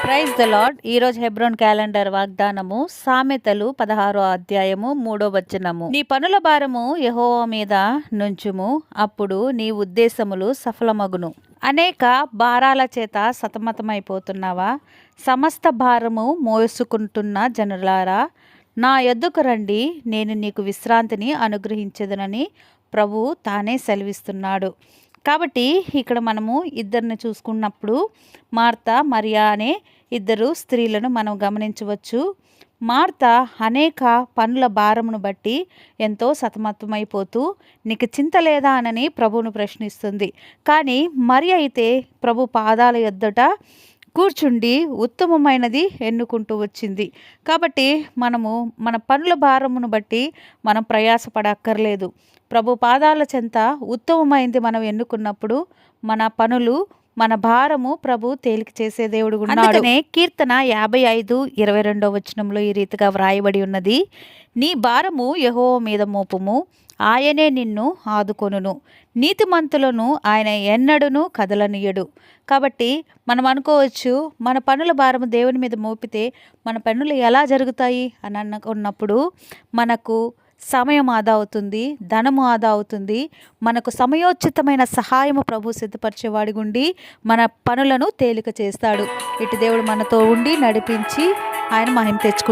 Praise the lord. ఈరోజు Hebron calendar వాగ్దానము సామెతలు 16వ అధ్యాయము 3వ వచనము. నీ పనుల భారము యెహోవా మీద నుంచుము, అప్పుడు నీ ఉద్దేశములు సఫలమగును. అనేక భారాల చేత సతమతమైపోతున్నావా? సమస్త భారము మోసుకుంటున్న జనులారా, నా యొద్దకు రండి, నేను నీకు విశ్రాంతిని అనుగ్రహించదనని ప్రభువు తానే సెలవిస్తున్నాడు. కాబట్టి ఇక్కడ మనము ఇద్దరిని చూసుకున్నప్పుడు మార్తా, మరియా అనే ఇద్దరు స్త్రీలను మనం గమనించవచ్చు. మార్తా అనేక పనుల భారమును బట్టి ఎంతో సతమతమైపోతూ నీకు చింత లేదా అని ప్రభువును ప్రశ్నిస్తుంది. కానీ మరియ అయితే ప్రభు పాదాల యొద్దట కూర్చుండి ఉత్తమమైనది ఎన్నుకుంటూ వచ్చింది. కాబట్టి మనము మన పనుల భారమును బట్టి మనం ప్రయాసపడక్కర్లేదు. ప్రభు పాదాల చెంత ఉత్తమమైంది మనం ఎన్నుకున్నప్పుడు మన పనులు, మన భారము ప్రభు తేలిక చేసే దేవుడు ఉన్నాడు. అందుకనే కీర్తన 55:22 వచనంలో ఈ రీతిగా వ్రాయబడి ఉన్నది, నీ భారము యెహోవా మీద మోపుము, ఆయనే నిన్ను ఆదుకొనును, నీతిమంతులను ఆయన ఎన్నడూను కదలనీయడు. కాబట్టి మనం అనుకోవచ్చు, మన పనుల భారము దేవుని మీద మోపితే మన పనులు ఎలా జరుగుతాయి అని అనుకున్నప్పుడు మనకు సమయం ఆదా అవుతుంది, ధనము ఆదా అవుతుంది. మనకు సమయోచితమైన సహాయము ప్రభు సిద్ధపరిచేవాడి గుండి మన పనులను తేలిక చేస్తాడు. ఇటు దేవుడు మనతో ఉండి నడిపించి ఆయన మహిమ తెచ్చుకుంటాడు.